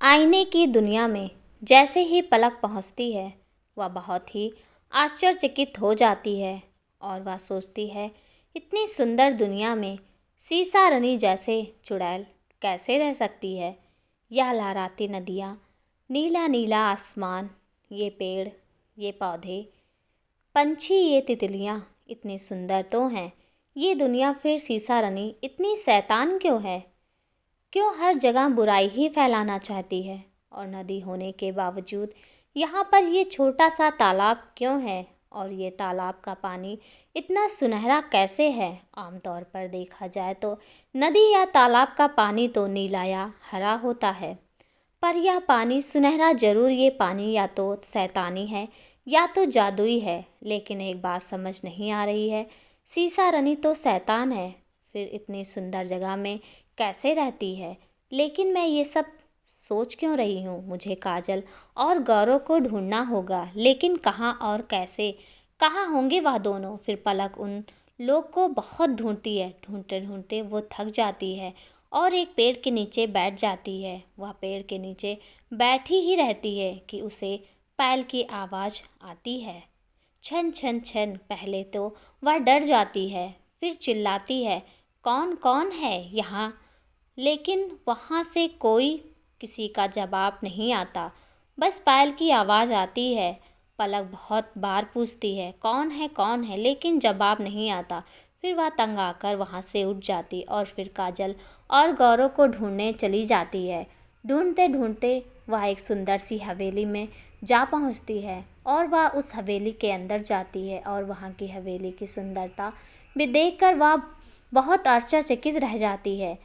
आईने की दुनिया में जैसे ही पलक पहुंचती है, वह बहुत ही आश्चर्यचकित हो जाती है और वह सोचती है, इतनी सुंदर दुनिया में सीसा रनी जैसे चुड़ैल कैसे रह सकती है। यह लहराती नदियाँ, नीला नीला आसमान, ये पेड़, ये पौधे, पंछी, ये तितलियाँ इतनी सुंदर तो हैं। ये दुनिया फिर सीसा रनी इतनी शैतान क्यों है? क्यों हर जगह बुराई ही फैलाना चाहती है? और नदी होने के बावजूद यहाँ पर ये छोटा सा तालाब क्यों है? और ये तालाब का पानी इतना सुनहरा कैसे है? आमतौर पर देखा जाए तो नदी या तालाब का पानी तो नीला या हरा होता है, पर यह पानी सुनहरा जरूर। ये पानी या तो शैतानी है या तो जादुई है। लेकिन एक बात समझ नहीं आ रही है, सीसा रनी तो शैतान है, फिर इतनी सुंदर जगह में कैसे रहती है? लेकिन मैं ये सब सोच क्यों रही हूँ? मुझे काजल और गौरव को ढूंढना होगा, लेकिन कहाँ और कैसे? कहाँ होंगे वह दोनों? फिर पलक उन लोग को बहुत ढूंढती है। ढूंढते ढूंढते वो थक जाती है और एक पेड़ के नीचे बैठ जाती है। वह पेड़ के नीचे बैठी ही रहती है कि उसे पायल की आवाज़ आती है, छन छन छन। पहले तो वह डर जाती है, फिर चिल्लाती है, कौन कौन है यहाँ? लेकिन वहाँ से कोई किसी का जवाब नहीं आता, बस पायल की आवाज़ आती है। पलक बहुत बार पूछती है, कौन है, लेकिन जवाब नहीं आता। फिर वह तंग आकर वहाँ से उठ जाती और फिर काजल और गौरव को ढूंढने चली जाती है। ढूंढते ढूंढते वह एक सुंदर सी हवेली में जा पहुँचती है और वह उस हवेली के अंदर जाती है और वहाँ की हवेली की सुंदरता भी देखकर वह बहुत आश्चर्यचकित रह जाती है।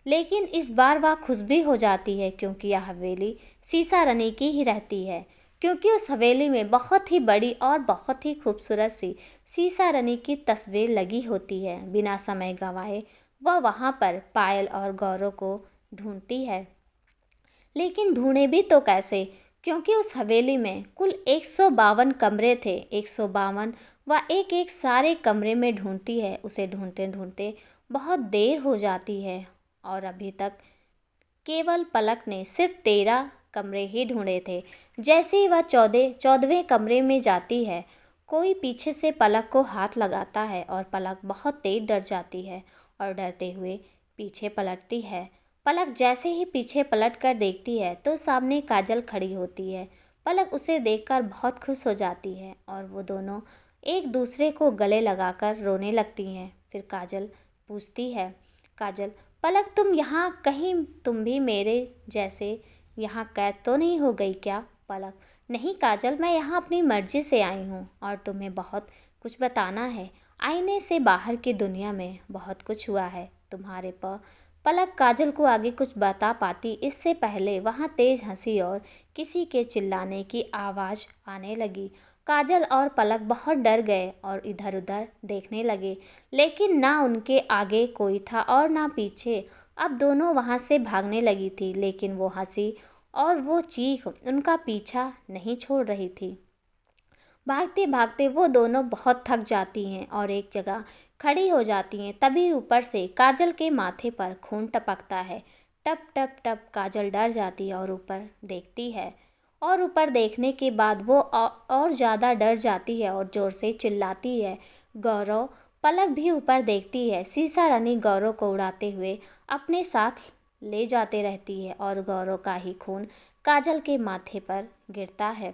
लेकिन इस बार वह खुश भी हो जाती है, क्योंकि यह हवेली सीसा रनी की ही रहती है। क्योंकि उस हवेली में बहुत ही बड़ी और बहुत ही खूबसूरत सी सीसा रनी की तस्वीर लगी होती है। बिना समय गंवाए वह वहाँ पर पायल और गौरव को ढूंढती है। लेकिन ढूंढे भी तो कैसे, क्योंकि उस हवेली में कुल 152 कमरे थे। 152 वह एक एक सारे कमरे में ढूंढती है। उसे ढूंढते ढूंढते बहुत देर हो जाती है और अभी तक केवल पलक ने सिर्फ 13 कमरे ही ढूंढे थे। जैसे ही वह 14वें कमरे में जाती है, कोई पीछे से पलक को हाथ लगाता है और पलक बहुत तेज डर जाती है और डरते हुए पीछे पलटती है। पलक जैसे ही पीछे पलट कर देखती है तो सामने काजल खड़ी होती है। पलक उसे देखकर बहुत खुश हो जाती है और वो दोनों एक दूसरे को गले लगाकर रोने लगती हैं। फिर काजल पूछती है, काजल, पलक, तुम यहाँ कहीं, तुम भी मेरे जैसे यहाँ कैद तो नहीं हो गई क्या? पलक, नहीं काजल, मैं यहाँ अपनी मर्जी से आई हूँ और तुम्हें बहुत कुछ बताना है। आईने से बाहर की दुनिया में बहुत कुछ हुआ है तुम्हारे पर। पलक काजल को आगे कुछ बता पाती इससे पहले वहाँ तेज हंसी और किसी के चिल्लाने की आवाज़ आने लगी। काजल और पलक बहुत डर गए और इधर उधर देखने लगे, लेकिन ना उनके आगे कोई था और ना पीछे। अब दोनों वहाँ से भागने लगी थी, लेकिन वो हंसी और वो चीख उनका पीछा नहीं छोड़ रही थी। भागते भागते वो दोनों बहुत थक जाती हैं और एक जगह खड़ी हो जाती हैं। तभी ऊपर से काजल के माथे पर खून टपकता है। टप टप टप। काजल डर जाती है और ऊपर देखती है और ऊपर देखने के बाद वो और ज़्यादा डर जाती है और ज़ोर से चिल्लाती है, गौरव। पलक भी ऊपर देखती है। सीसा रानी गौरव को उड़ाते हुए अपने साथ ले जाते रहती है और गौरव का ही खून काजल के माथे पर गिरता है।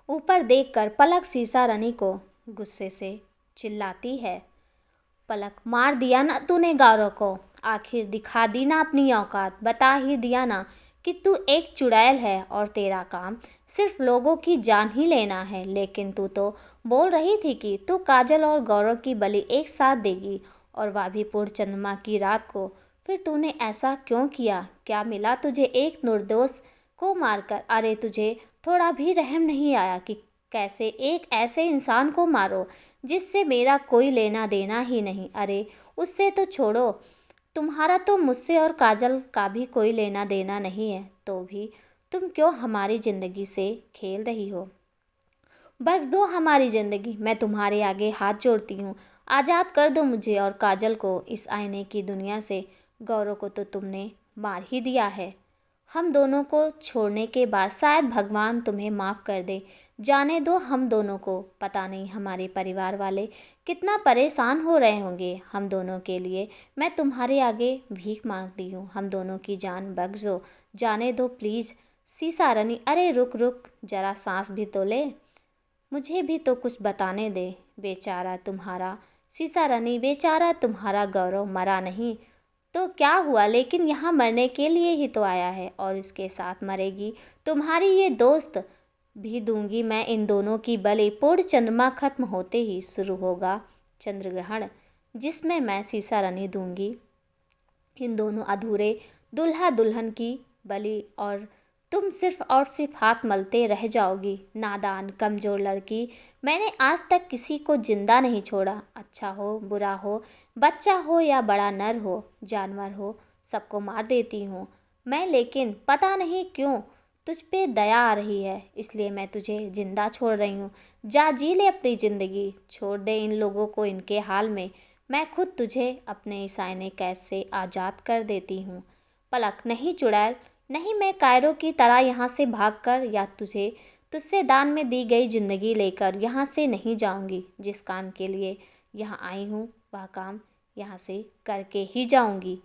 ऊपर देखकर पलक सीसा रानी को गुस्से से चिल्लाती है, पलक, मार दिया ना तूने गौरव को? आखिर दिखा दी ना अपनी औकात? बता ही दिया ना कि तू एक चुड़ैल है और तेरा काम सिर्फ लोगों की जान ही लेना है। लेकिन तू तो बोल रही थी कि तू काजल और गौरव की बलि एक साथ देगी, और वह भी पूर्ण चंद्रमा की रात को। फिर तूने ऐसा क्यों किया? क्या मिला तुझे एक निर्दोष को मारकर? अरे तुझे थोड़ा भी रहम नहीं आया कि कैसे एक ऐसे इंसान को मारो जिससे मेरा कोई लेना देना ही नहीं? अरे उससे तो छोड़ो, तुम्हारा तो मुझसे और काजल का भी कोई लेना देना नहीं है, तो भी तुम क्यों हमारी ज़िंदगी से खेल रही हो? बख्श दो हमारी ज़िंदगी, मैं तुम्हारे आगे हाथ जोड़ती हूँ। आज़ाद कर दो मुझे और काजल को इस आईने की दुनिया से। गौरव को तो तुमने मार ही दिया है। हम दोनों को छोड़ने के बाद शायद भगवान तुम्हें माफ़ कर दे। जाने दो हम दोनों को, पता नहीं हमारे परिवार वाले कितना परेशान हो रहे होंगे हम दोनों के लिए। मैं तुम्हारे आगे भीख मांगती हूँ, हम दोनों की जान बख्शो, जाने दो प्लीज़। सीसा रानी, अरे रुक रुक, जरा सांस भी तो ले, मुझे भी तो कुछ बताने दे। बेचारा तुम्हारा सीसा रानी, बेचारा तुम्हारा गौरव मरा नहीं तो क्या हुआ, लेकिन यहाँ मरने के लिए ही तो आया है और इसके साथ मरेगी तुम्हारी ये दोस्त भी दूंगी मैं। इन दोनों की बलि। पूर्ण चंद्रमा खत्म होते ही शुरू होगा चंद्र ग्रहण, जिसमें मैं सीसा रानी दूंगी इन दोनों अधूरे दुल्हा दुल्हन की बलि, और तुम सिर्फ और सिर्फ हाथ मलते रह जाओगी। नादान कमज़ोर लड़की, मैंने आज तक किसी को जिंदा नहीं छोड़ा, अच्छा हो बुरा हो, बच्चा हो या बड़ा नर हो जानवर हो, सबको मार देती हूँ मैं। लेकिन पता नहीं क्यों तुझ पे दया आ रही है, इसलिए मैं तुझे जिंदा छोड़ रही हूँ। जा जी ले अपनी ज़िंदगी, छोड़ दे इन लोगों को इनके हाल में। मैं खुद तुझे अपने इस आईने कैद से आज़ाद कर देती हूँ। पलक, नहीं चुड़ैल, नहीं, मैं कायरों की तरह यहाँ से भागकर या तुझसे दान में दी गई ज़िंदगी लेकर यहाँ से नहीं जाऊँगी। जिस काम के लिए यहाँ आई हूँ वह काम यहाँ से करके ही जाऊँगी।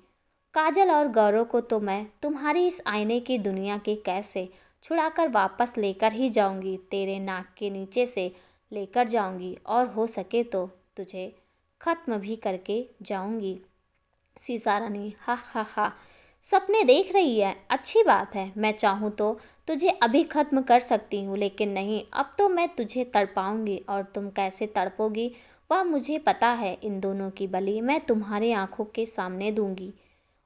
काजल और गौरव को तो मैं तुम्हारी इस आईने की दुनिया के कैद से छुड़ाकर वापस लेकर ही जाऊँगी, तेरे नाक के नीचे से लेकर जाऊँगी और हो सके तो तुझे ख़त्म भी करके जाऊँगी। सीसा रानी, हा हा हा, सपने देख रही है, अच्छी बात है। मैं चाहूँ तो तुझे अभी ख़त्म कर सकती हूँ, लेकिन नहीं, अब तो मैं तुझे तड़पाऊँगी और तुम कैसे तड़पोगी वह मुझे पता है। इन दोनों की बलि मैं तुम्हारी आंखों के सामने दूंगी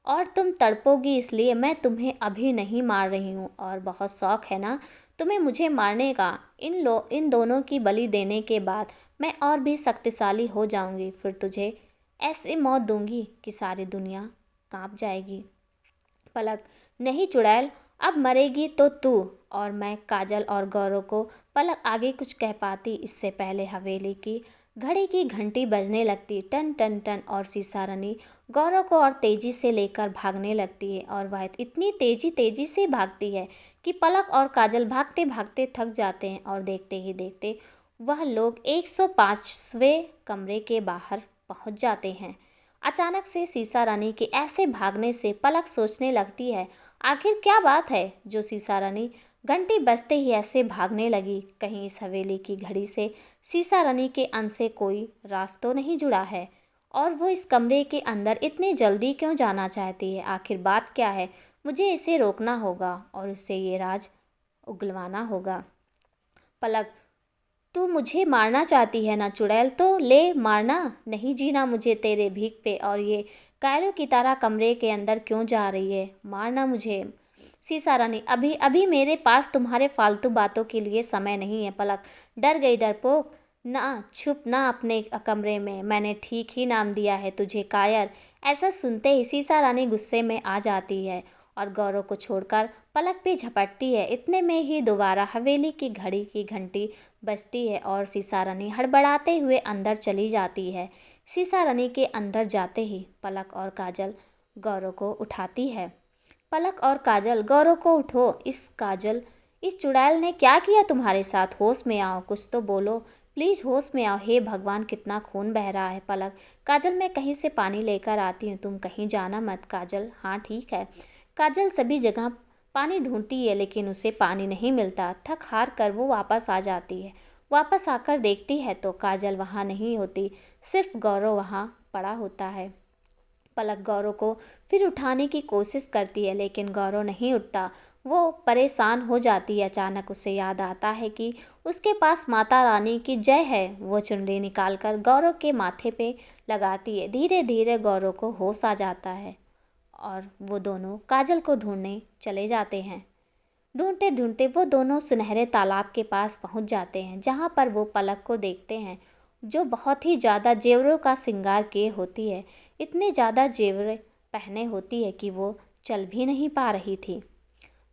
और तुम तड़पोगी, इसलिए मैं तुम्हें अभी नहीं मार रही हूँ। और बहुत शौक है ना तुम्हें मुझे मारने का। इन दोनों की बलि देने के बाद मैं और भी शक्तिशाली हो जाऊंगी, फिर तुझे ऐसी मौत दूंगी कि सारी दुनिया कांप जाएगी। पलक, नहीं चुड़ैल, अब मरेगी तो तू और मैं। काजल और गौरव को पलक आगे कुछ कह पाती इससे पहले हवेली की घड़ी की घंटी बजने लगती, टन टन टन, और सीसा रानी गौरव को और तेजी से लेकर भागने लगती है। और वह इतनी तेजी से भागती है कि पलक और काजल भागते भागते थक जाते हैं और देखते ही देखते वह लोग 105वें कमरे के बाहर पहुंच जाते हैं। अचानक से सीसा रानी के ऐसे भागने से पलक सोचने लगती है, आखिर क्या बात है जो सीसा रानी घंटी बजते ही ऐसे भागने लगी। कहीं इस हवेली की घड़ी से सीसा रानी के अंश से कोई राज तो नहीं जुड़ा है, और वो इस कमरे के अंदर इतनी जल्दी क्यों जाना चाहती है। आखिर बात क्या है, मुझे इसे रोकना होगा और इससे ये राज उगलवाना होगा। पलक, तू मुझे मारना चाहती है ना चुड़ैल, तो ले मारना। नहीं जीना मुझे तेरे भीख पे, और ये कायरों की तरह कमरे के अंदर क्यों जा रही है, मारना मुझे। सीसा रानी, अभी अभी मेरे पास तुम्हारे फालतू बातों के लिए समय नहीं है। पलक, डर गई डरपोक, ना छुप ना अपने कमरे में, मैंने ठीक ही नाम दिया है तुझे, कायर। ऐसा सुनते ही सीसा रानी गुस्से में आ जाती है और गौरव को छोड़कर पलक पे झपटती है। इतने में ही दोबारा हवेली की घड़ी की घंटी बजती है और सीसा रानी हड़बड़ाते हुए अंदर चली जाती है। सीसा रानी के अंदर जाते ही पलक और काजल गौरव को उठाती है। पलक और काजल, गौरव को उठो। काजल, इस चुड़ैल ने क्या किया तुम्हारे साथ, होश में आओ, कुछ तो बोलो प्लीज़, होश में आओ। हे भगवान, कितना खून बह रहा है। पलक, काजल, मैं कहीं से पानी लेकर आती हूँ, तुम कहीं जाना मत। काजल, हाँ ठीक है। काजल सभी जगह पानी ढूंढती है लेकिन उसे पानी नहीं मिलता। थक हार कर वो वापस आ जाती है। वापस आकर देखती है तो काजल वहाँ नहीं होती, सिर्फ गौरव वहाँ पड़ा होता है। पलक गौरव को फिर उठाने की कोशिश करती है लेकिन गौरव नहीं उठता। वो परेशान हो जाती है। अचानक उसे याद आता है कि उसके पास माता रानी की जय है। वो चुनरी निकालकर गौरव के माथे पे लगाती है। धीरे धीरे गौरव को होश आ जाता है और वो दोनों काजल को ढूंढने चले जाते हैं। ढूंढते ढूंढते वो दोनों सुनहरे तालाब के पास पहुंच जाते हैं, जहां पर वो पलक को देखते हैं जो बहुत ही ज़्यादा जेवरों का श्रृंगार किए होती है। इतने ज़्यादा जेवर पहने होती है कि वो चल भी नहीं पा रही थी।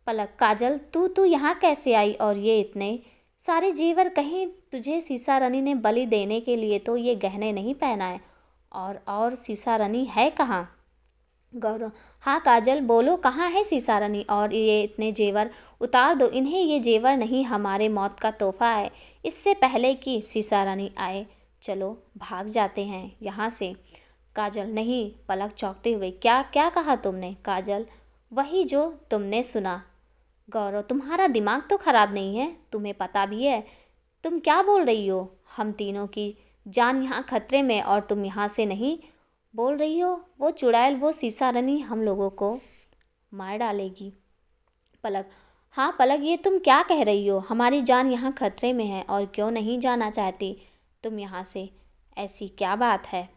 पलक, काजल, तू यहाँ कैसे आई, और ये इतने सारे जेवर, कहीं तुझे सीसा रानी ने बलि देने के लिए तो ये गहने नहीं पहनाए, और सीसा रानी है कहाँ। गौरव, हाँ काजल, बोलो कहाँ है सीसा रानी? और ये इतने जेवर उतार दो इन्हें, ये जेवर नहीं, हमारे मौत का तोहफा है, इससे पहले कि सीसा रानी आए। चलो भाग जाते हैं यहाँ से। काजल, नहीं। पलक चौंकते हुए, क्या क्या कहा तुमने? काजल, वही जो तुमने सुना। गौरव, तुम्हारा दिमाग तो खराब नहीं है? तुम्हें पता भी है तुम क्या बोल रही हो? हम तीनों की जान यहाँ खतरे में और तुम यहाँ से नहीं बोल रही हो? वो चुड़ैल, वो सीसा रानी हम लोगों को मार डालेगी। पलक, हाँ पलक, ये तुम क्या कह रही हो? हमारी जान यहाँ खतरे में है और क्यों नहीं जाना चाहती तुम यहाँ से? ऐसी क्या बात है?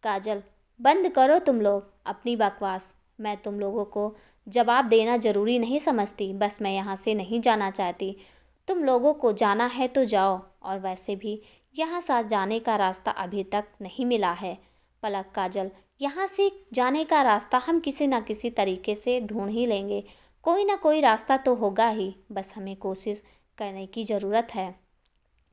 काजल, बंद करो तुम लोग अपनी बकवास। मैं तुम लोगों को जवाब देना ज़रूरी नहीं समझती, बस मैं यहाँ से नहीं जाना चाहती। तुम लोगों को जाना है तो जाओ, और वैसे भी यहाँ साथ जाने का रास्ता अभी तक नहीं मिला है। पलक, काजल, यहाँ से जाने का रास्ता हम किसी न किसी तरीके से ढूंढ ही लेंगे। कोई ना कोई रास्ता तो होगा ही, बस हमें कोशिश करने की ज़रूरत है।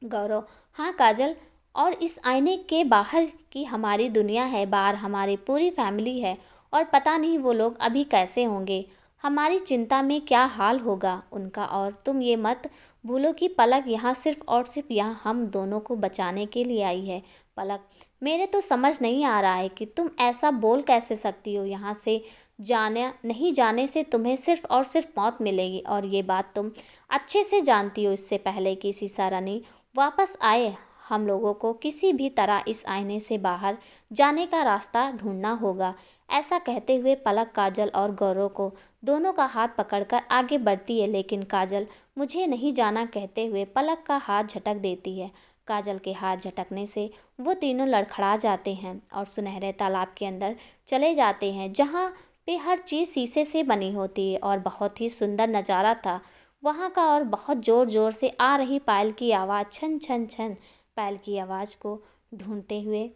गौरव, हाँ काजल, और इस आईने के बाहर की हमारी दुनिया है, बाहर हमारी पूरी फैमिली है, और पता नहीं वो लोग अभी कैसे होंगे, हमारी चिंता में क्या हाल होगा उनका। और तुम ये मत भूलो कि पलक यहाँ सिर्फ और सिर्फ यहाँ हम दोनों को बचाने के लिए आई है। पलक, मेरे तो समझ नहीं आ रहा है कि तुम ऐसा बोल कैसे सकती हो? यहाँ से जाने नहीं जाने से तुम्हें सिर्फ और सिर्फ मौत मिलेगी, और ये बात तुम अच्छे से जानती हो। इससे पहले कि सीसा रानी वापस आए, हम लोगों को किसी भी तरह इस आईने से बाहर जाने का रास्ता ढूंढना होगा। ऐसा कहते हुए पलक काजल और गौरव को दोनों का हाथ पकड़कर आगे बढ़ती है, लेकिन काजल मुझे नहीं जाना कहते हुए पलक का हाथ झटक देती है। काजल के हाथ झटकने से वो तीनों लड़खड़ा जाते हैं और सुनहरे तालाब के अंदर चले जाते हैं, जहाँ पे हर चीज़ शीशे से बनी होती है, और बहुत ही सुंदर नज़ारा था वहाँ का। और बहुत ज़ोर ज़ोर से आ रही पायल की आवाज़, छन छन छन, पायल की आवाज़ को ढूंढते हुए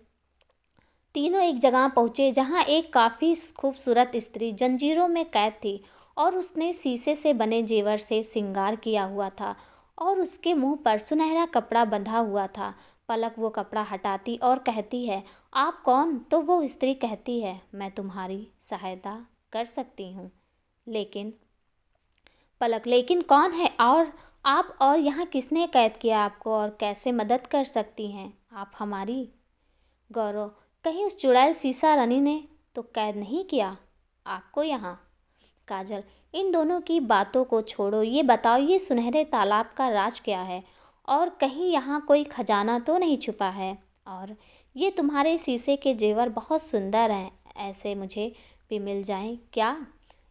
तीनों एक जगह पहुँचे, जहाँ एक काफ़ी खूबसूरत स्त्री जंजीरों में कैद थी, और उसने शीशे से बने जेवर से श्रृंगार किया हुआ था, और उसके मुंह पर सुनहरा कपड़ा बंधा हुआ था। पलक वो कपड़ा हटाती और कहती है, आप कौन? तो वो स्त्री कहती है, मैं तुम्हारी सहायता कर सकती हूँ। लेकिन पलक, लेकिन कौन है और आप, और यहाँ किसने कैद किया आपको, और कैसे मदद कर सकती हैं आप हमारी? गौरव, कहीं उस चुड़ैल सीसा रानी ने तो कैद नहीं किया आपको यहाँ? काजल, इन दोनों की बातों को छोड़ो, ये बताओ ये सुनहरे तालाब का राज क्या है, और कहीं यहाँ कोई खजाना तो नहीं छुपा है? और ये तुम्हारे शीशे के जेवर बहुत सुंदर हैं, ऐसे मुझे भी मिल जाएं क्या?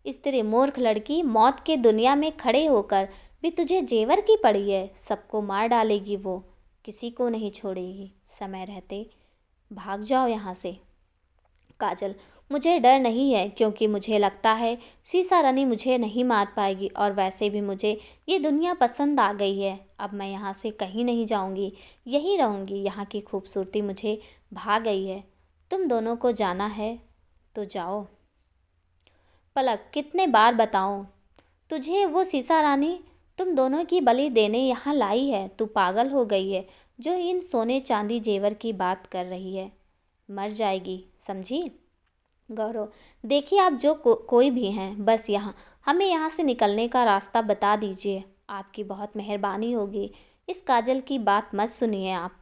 स्त्री, मूर्ख लड़की, मौत के दुनिया में खड़े होकर भी तुझे जेवर की पड़ी है। सबको मार डालेगी वो, किसी को नहीं छोड़ेगी। समय रहते भाग जाओ यहाँ से। काजल, मुझे डर नहीं है, क्योंकि मुझे लगता है सीसा रानी मुझे नहीं मार पाएगी, और वैसे भी मुझे ये दुनिया पसंद आ गई है। अब मैं यहाँ से कहीं नहीं जाऊँगी, यहीं रहूँगी। यहाँ की खूबसूरती मुझे भा गई है। तुम दोनों को जाना है तो जाओ। पलक, कितने बार बताऊँ तुझे, वो सीसा रानी तुम दोनों की बलि देने यहाँ लाई है। तू पागल हो गई है जो इन सोने चांदी जेवर की बात कर रही है। मर जाएगी, समझी? गौरव, देखिए आप जो कोई भी हैं, बस हमें यहाँ से निकलने का रास्ता बता दीजिए, आपकी बहुत मेहरबानी होगी। इस काजल की बात मत सुनिए आप।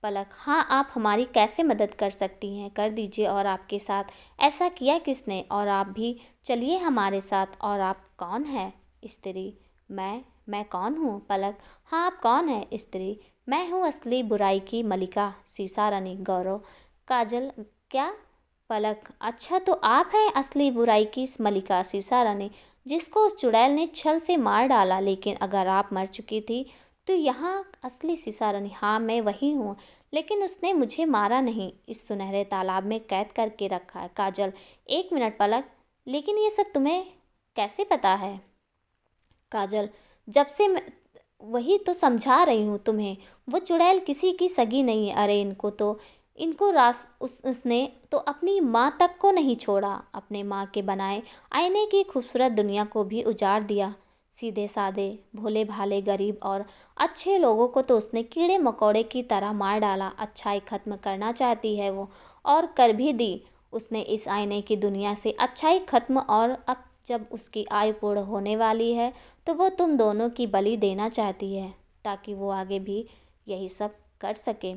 पलक, हाँ, आप हमारी कैसे मदद कर सकती हैं? कर दीजिए। और आपके साथ ऐसा किया किसने? और आप भी चलिए हमारे साथ। और आप कौन है? स्त्री, मैं कौन हूँ? पलक, हाँ आप कौन है? स्त्री, मैं हूँ असली बुराई की मलिका सीसा रानी। गौरव, काजल, क्या? पलक, अच्छा तो आप हैं असली बुराई की मलिका सीसा रानी, जिसको उस चुड़ैल ने छल से मार डाला। लेकिन अगर आप मर चुकी थी तो यहाँ असली सीसा रानी, हाँ मैं वही हूँ, लेकिन उसने मुझे मारा नहीं, इस सुनहरे तालाब में कैद करके रखा है। काजल, एक मिनट पलक, लेकिन ये सब तुम्हें कैसे पता है? काजल, जब से मैं वही तो समझा रही हूँ तुम्हें, वो चुड़ैल किसी की सगी नहीं है। अरे उसने तो अपनी माँ तक को नहीं छोड़ा, अपने माँ के बनाए आईने की खूबसूरत दुनिया को भी उजाड़ दिया। सीधे साधे भोले भाले गरीब और अच्छे लोगों को तो उसने कीड़े मकोड़े की तरह मार डाला। अच्छाई खत्म करना चाहती है वो, और कर भी दी। उसने इस आईने की दुनिया से अच्छाई खत्म, और अब जब उसकी आयु पूर्ण होने वाली है तो वो तुम दोनों की बलि देना चाहती है ताकि वो आगे भी यही सब कर सके।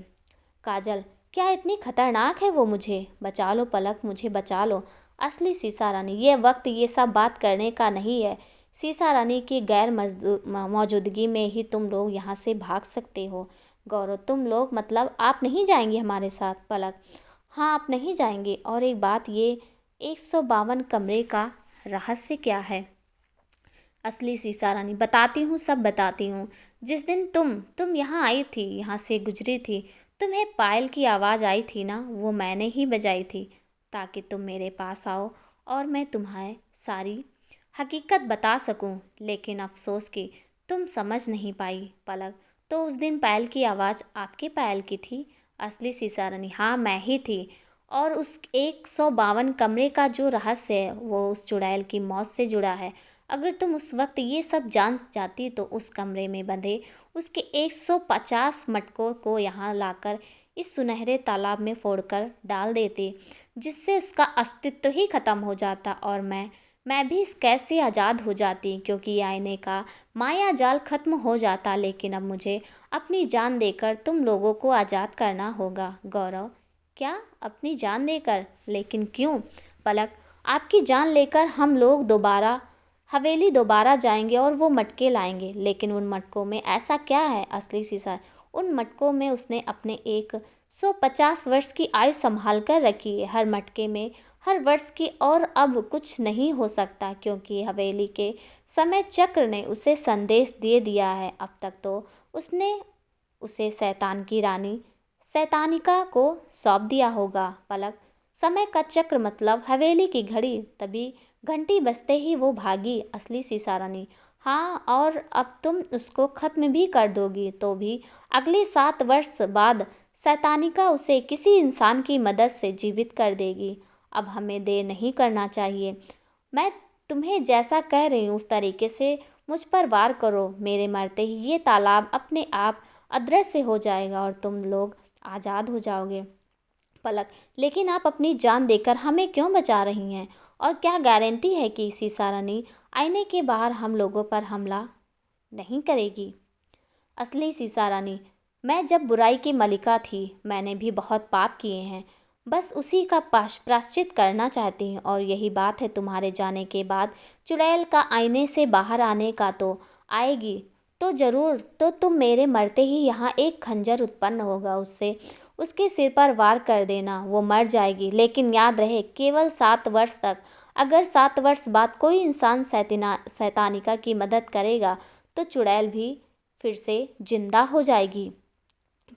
काजल, क्या इतनी खतरनाक है वो? मुझे बचा लो पलक, मुझे बचा लो। असली सीसा रानी, ये वक्त ये सब बात करने का नहीं है। सीसा रानी की गैर मौजूदगी में ही तुम लोग यहाँ से भाग सकते हो। गौरव, तुम लोग मतलब आप नहीं जाएंगे हमारे साथ? पलक, हाँ आप नहीं जाएंगे। और एक बात, ये 152 कमरे का रहस्य क्या है? असली सीसा रानी, बताती हूँ, सब बताती हूँ। जिस दिन तुम यहाँ आई थी, यहाँ से गुजरी थी, तुम्हें पायल की आवाज़ आई थी ना, वो मैंने ही बजाई थी ताकि तुम मेरे पास आओ और मैं तुम्हें सारी हकीकत बता सकूं। लेकिन अफसोस कि तुम समझ नहीं पाई पलक। तो उस दिन पायल की आवाज़ आपके पायल की थी? असली सीसा रानी, हाँ मैं ही थी। और उस 152 कमरे का जो रहस्य है वो उस चुड़ैल की मौत से जुड़ा है। अगर तुम उस वक्त ये सब जान जाती तो उस कमरे में बंधे उसके 150 मटकों को यहाँ लाकर इस सुनहरे तालाब में फोड़कर डाल देते, जिससे उसका अस्तित्व ही खत्म हो जाता और मैं भी इस कैद से आज़ाद हो जाती, क्योंकि ये आईने का माया जाल खत्म हो जाता। लेकिन अब मुझे अपनी जान देकर तुम लोगों को आज़ाद करना होगा। गौरव, क्या अपनी जान देकर? लेकिन क्यों? पलक, आपकी जान लेकर हम लोग हवेली दोबारा जाएंगे और वो मटके लाएंगे। लेकिन उन मटकों में ऐसा क्या है? असली सीसा, उन मटकों में उसने अपने 150 वर्ष की आयु संभाल कर रखी है, हर मटके में हर वर्ष की। और अब कुछ नहीं हो सकता, क्योंकि हवेली के समय चक्र ने उसे संदेश दे दिया है। अब तक तो उसने उसे शैतान की रानी शैतानिका को सौंप दिया होगा। पलक, समय का चक्र मतलब हवेली की घड़ी, तभी घंटी बजते ही वो भागी। असली सीसा रानी, हाँ, और अब तुम उसको खत्म भी कर दोगी तो भी अगले 7 वर्ष बाद शैतानिका उसे किसी इंसान की मदद से जीवित कर देगी। अब हमें देर नहीं करना चाहिए। मैं तुम्हें जैसा कह रही हूँ उस तरीके से मुझ पर वार करो। मेरे मरते ही ये तालाब अपने आप अदृश्य हो जाएगा और तुम लोग आज़ाद हो जाओगे। पलक, लेकिन आप अपनी जान देकर हमें क्यों बचा रही हैं? और क्या गारंटी है कि सीसा रानी आईने के बाहर हम लोगों पर हमला नहीं करेगी? असली सीसा रानी, मैं जब बुराई की मलिका थी मैंने भी बहुत पाप किए हैं, बस उसी का प्रायश्चित करना चाहती हूँ। और यही बात है, तुम्हारे जाने के बाद चुड़ैल का आईने से बाहर आने का तो आएगी तो ज़रूर। तो तुम मेरे मरते ही यहाँ एक खंजर उत्पन्न होगा, उससे उसके सिर पर वार कर देना, वो मर जाएगी। लेकिन याद रहे, केवल 7 वर्ष तक। अगर 7 वर्ष बाद कोई इंसान शैतानिका की मदद करेगा तो चुड़ैल भी फिर से जिंदा हो जाएगी।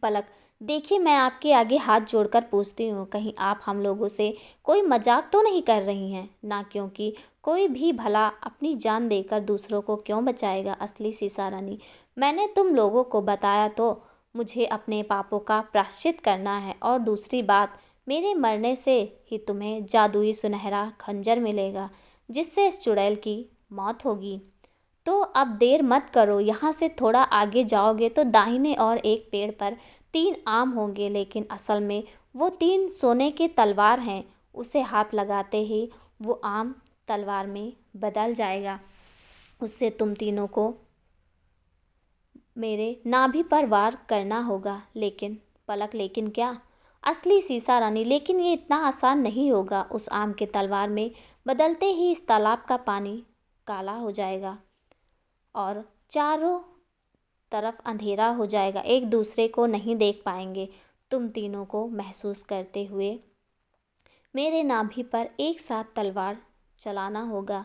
पलक, देखिए मैं आपके आगे हाथ जोड़कर पूछती हूँ, कहीं आप हम लोगों से कोई मजाक तो नहीं कर रही हैं ना? क्योंकि कोई भी भला अपनी जान देकर दूसरों को क्यों बचाएगा? असली सीसा रानी, मैंने तुम लोगों को बताया तो मुझे अपने पापों का प्रायश्चित करना है। और दूसरी बात, मेरे मरने से ही तुम्हें जादुई सुनहरा खंजर मिलेगा, जिससे इस चुड़ैल की मौत होगी। तो अब देर मत करो, यहाँ से थोड़ा आगे जाओगे तो दाहिने और एक पेड़ पर 3 आम होंगे, लेकिन असल में वो 3 सोने के तलवार हैं। उसे हाथ लगाते ही वो आम तलवार में बदल जाएगा। उससे तुम तीनों को मेरे नाभि पर वार करना होगा। लेकिन पलक, लेकिन क्या? असली सीसा रानी, लेकिन ये इतना आसान नहीं होगा। उस आम के तलवार में बदलते ही इस तालाब का पानी काला हो जाएगा और चारों तरफ अंधेरा हो जाएगा, एक दूसरे को नहीं देख पाएंगे। तुम तीनों को महसूस करते हुए मेरे नाभि पर एक साथ तलवार चलाना होगा।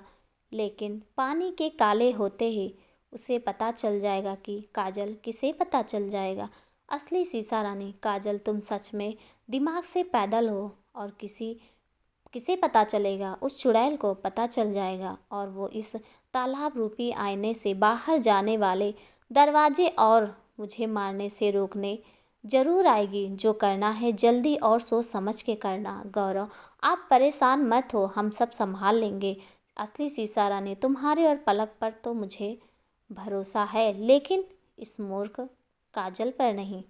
लेकिन पानी के काले होते ही उसे पता चल जाएगा कि काजल, किसे पता चल जाएगा? असली सीसा रानी, काजल तुम सच में दिमाग से पैदल हो। और किसे पता चलेगा? उस चुड़ैल को पता चल जाएगा और वो इस तालाब रूपी आईने से बाहर जाने वाले दरवाजे और मुझे मारने से रोकने जरूर आएगी। जो करना है जल्दी और सोच समझ के करना। गौरव, आप परेशान मत हो, हम सब संभाल लेंगे। असली सीसा रानी, तुम्हारे और पलक पर तो मुझे भरोसा है, लेकिन इस मूर्ख काजल पर नहीं।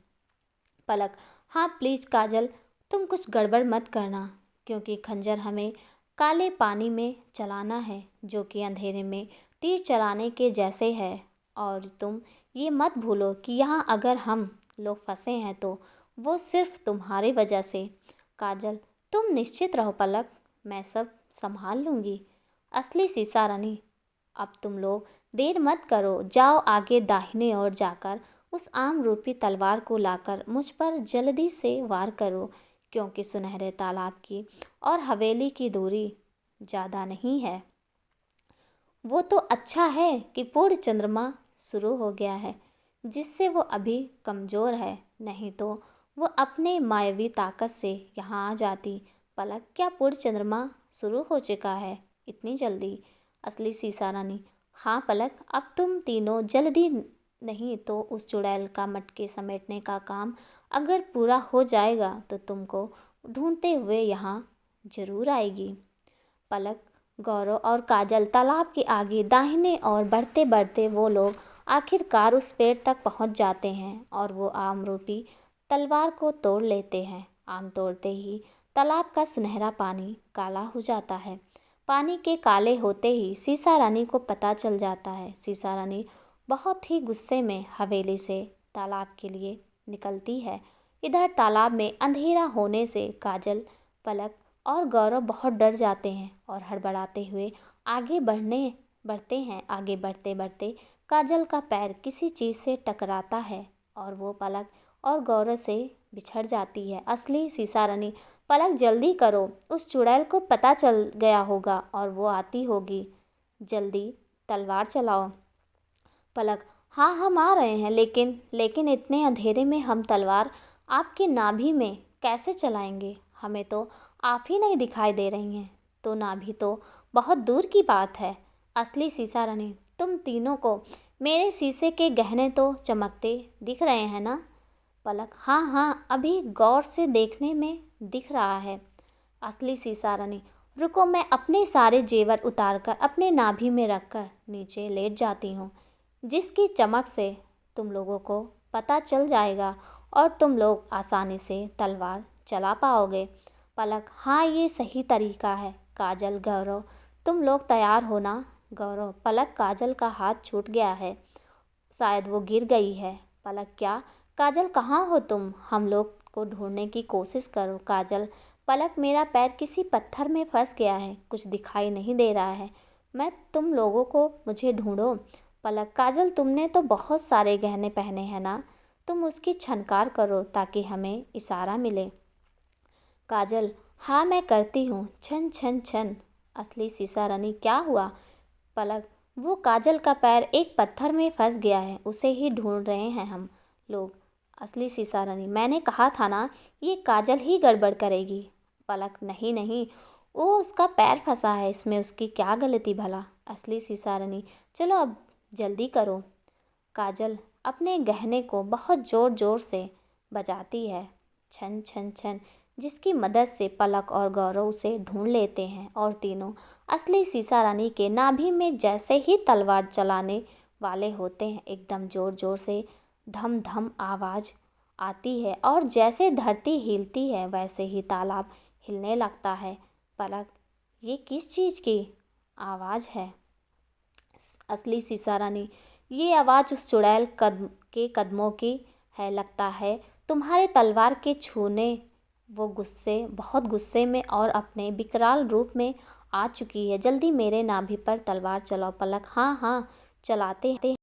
पलक, हाँ प्लीज़ काजल, तुम कुछ गड़बड़ मत करना। क्योंकि खंजर हमें काले पानी में चलाना है, जो कि अंधेरे में तीर चलाने के जैसे है। और तुम ये मत भूलो कि यहाँ अगर हम लोग फंसे हैं तो वो सिर्फ तुम्हारी वजह से। काजल, तुम निश्चित रहो पलक, मैं सब संभाल लूँगी। असली सीसा रानी, अब तुम लोग देर मत करो, जाओ आगे दाहिने ओर जाकर उस आम रूपी तलवार को लाकर मुझ पर जल्दी से वार करो, क्योंकि सुनहरे तालाब की और हवेली की दूरी ज़्यादा नहीं है। वो तो अच्छा है कि पूर्ण चंद्रमा शुरू हो गया है, जिससे वो अभी कमज़ोर है, नहीं तो वो अपने मायावी ताकत से यहाँ आ जाती। पलक, क्या पूर्ण चंद्रमा शुरू हो चुका है इतनी जल्दी? असली सीसा रानी, हाँ पलक, अब तुम तीनों जल्दी नहीं तो उस चुड़ैल का मटके समेटने का काम अगर पूरा हो जाएगा तो तुमको ढूंढते हुए यहाँ जरूर आएगी। पलक, गौरव और काजल तालाब के आगे दाहिने और बढ़ते बढ़ते वो लोग आखिरकार उस पेड़ तक पहुंच जाते हैं और वो आम रूपी तलवार को तोड़ लेते हैं। आम तोड़ते ही तालाब का सुनहरा पानी काला हो जाता है। पानी के काले होते ही सीसा रानी को पता चल जाता है। सीसा रानी बहुत ही गुस्से में हवेली से तालाब के लिए निकलती है। इधर तालाब में अंधेरा होने से काजल, पलक और गौरव बहुत डर जाते हैं और हड़बड़ाते हुए आगे बढ़ते हैं। आगे बढ़ते बढ़ते काजल का पैर किसी चीज़ से टकराता है और वो पलक और गौरव से बिछड़ जाती है। असली सीसा रानी, पलक जल्दी करो, उस चुड़ैल को पता चल गया होगा और वो आती होगी, जल्दी तलवार चलाओ। पलक, हाँ हम आ रहे हैं, लेकिन इतने अंधेरे में हम तलवार आपके नाभि में कैसे चलाएंगे? हमें तो आप ही नहीं दिखाई दे रही हैं। तो नाभि तो बहुत दूर की बात है। असली सीसा रानी, तुम तीनों को मेरे शीशे के गहने तो चमकते दिख रहे हैं ना? पलक, हाँ हाँ, अभी गौर से देखने में दिख रहा है। असली सीसा रानी, रुको, मैं अपने सारे जेवर उतारकर अपने नाभि में रखकर नीचे लेट जाती हूँ, जिसकी चमक से तुम लोगों को पता चल जाएगा और तुम लोग आसानी से तलवार चला पाओगे। पलक, हाँ ये सही तरीका है। काजल, गौरव, तुम लोग तैयार हो ना? गौरव, पलक, काजल का हाथ छूट गया है, शायद वो गिर गई है। पलक, क्या? काजल कहाँ हो तुम? हम लोग को ढूंढने की कोशिश करो। काजल, पलक, मेरा पैर किसी पत्थर में फंस गया है, कुछ दिखाई नहीं दे रहा है, मैं तुम लोगों को मुझे ढूंढो। पलक, काजल, तुमने तो बहुत सारे गहने पहने हैं ना, तुम उसकी छनकार करो ताकि हमें इशारा मिले। काजल, हाँ मैं करती हूँ, छन छन छन। असली सीसा रानी, क्या हुआ? पलक, वो काजल का पैर एक पत्थर में फंस गया है, उसे ही ढूंढ रहे हैं हम लोग। असली सीसा रानी, मैंने कहा था ना, ये काजल ही गड़बड़ करेगी। पलक, नहीं नहीं, वो उसका पैर फंसा है, इसमें उसकी क्या गलती भला? असली सीसा रानी, चलो अब जल्दी करो। काजल अपने गहने को बहुत ज़ोर ज़ोर से बजाती है, छन छन छन, जिसकी मदद से पलक और गौरव उसे ढूंढ लेते हैं और तीनों असली सीसा रानी के नाभि में जैसे ही तलवार चलाने वाले होते हैं, एकदम ज़ोर ज़ोर से धम धम आवाज़ आती है और जैसे धरती हिलती है वैसे ही तालाब हिलने लगता है। पलक, ये किस चीज़ की आवाज़ है? असली सीसा रानी, ये आवाज़ उस चुड़ैल के कदमों की है, लगता है तुम्हारे तलवार के छूने वो बहुत गुस्से में और अपने विकराल रूप में आ चुकी है। जल्दी मेरे नाभि पर तलवार चलाओ। पलक, हाँ हाँ चलाते हैं।